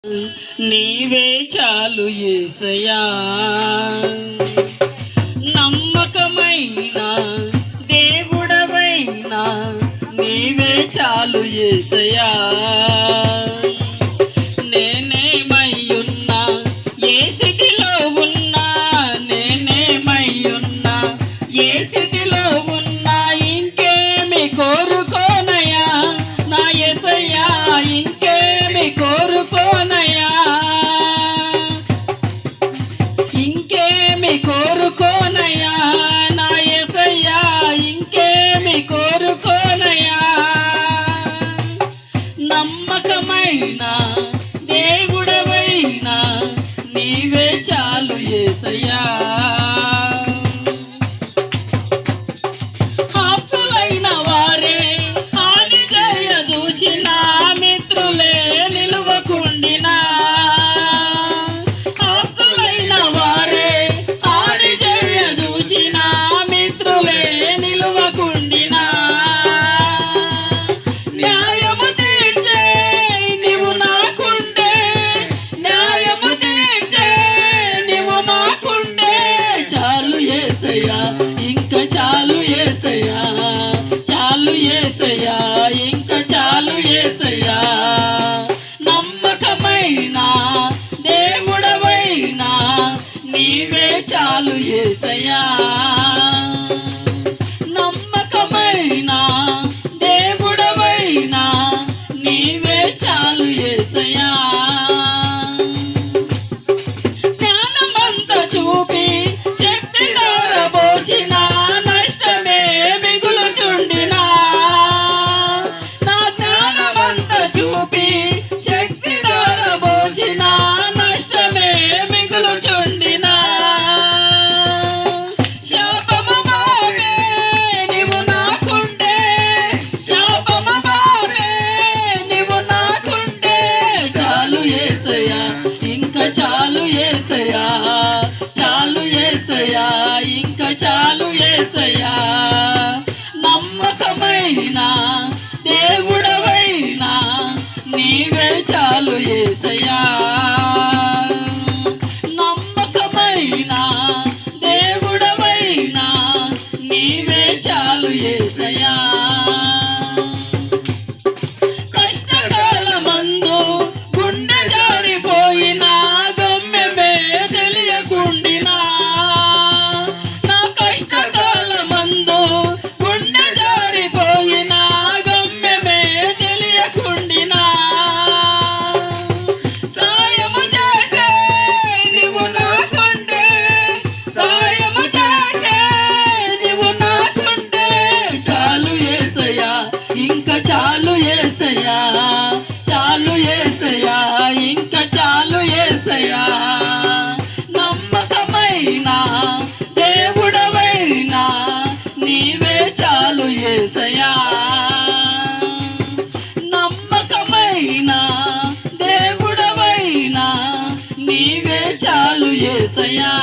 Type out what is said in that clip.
నీవే చాలు యేసయ్యా, నమ్మకమైన దేవుడవైనా నీవే చాలు యేసయ్యా. నేనేమయ్యున్నా ఏ స్థితిలో ఉన్నా, నేనేమయ్యున్నా ఏ స్థితిలో ఉన్నా, ఇంకేమి కోరుకోనయ్యా నా యేసయ్యా, ఇంకేమి కోరుకోనయ్యా, ఇంకేమి కోరుకోనయ్యా నా యేసయ్యా, ఇంకేమి కోరుకోనయ్యా. నమ్మకమైన దేవుడవైనా నీవే చాలు యేసయ్యా. ఆప్తులైన వారే హాని చేయదూచిన మిత్రులే నిలువకుండినా, ఆప్తులైన వారే హాని చేయదూచిన మిత్రులే నిలువకుండినా, న్యాయము తీర్చే నీవు నాకుండే, న్యాయము తీర్చే నీవు నాకుండే, చాలు యేసయ్యా ఇంకా చాలు యేసయ్యా, చాలు యేసయ్యా ఇంకా చాలు యేసయ్యా. నమ్మకమైన దేవుడవైనా నీవే చాలు యేసయ్యా, నమ్మకమైన దేవుడవైనా నీవే చాలు యేసయ్యా. జ్ఞానమంత చూపి శక్తి దారబోసిన నష్టమే మిగులుచుండినా, నా జ్ఞానమంత చూపి శక్తి దారబోసిన నష్టమే మిగులుచుండినా, శాపము బావే నీవు నాకుండే, శాపము బావే నీవు నాకుండే, చాలు యేసయ్యా ఇంకా చాలు యేసయ్యా, చాలు యేసయ్యా ఇంకా చాలు యేసయ్యా. నమ్మకమైన దేవుడవైనా నీవే చాలు యేసయ్యా, నమ్మకమైన దేవుడవైనా నీవే చాలు యేసయ్యా. కష్టకాలమందు గుండె జారిపోయినా గమ్యమే తెలియకుండినా, నా కష్టకాలమందు గుండె జారిపోయినా గమ్యమే తెలియకుండినా, సాయము చేసే నీవు నాకుండే, సాయము చేసే నీవు నాకుండే, చాలు యేసయ్యా ఇంకా చాలు యేసయ్యా, చాలు యేసయ్యా ఇంకా చాలు యేసయ్యా. నమ్మకమైన దేవుడవైనా నీవే చాలు యేసయ్యా, నమ్మకమైన దేవుడవైనా నీవే చాలు యేసయ్యా.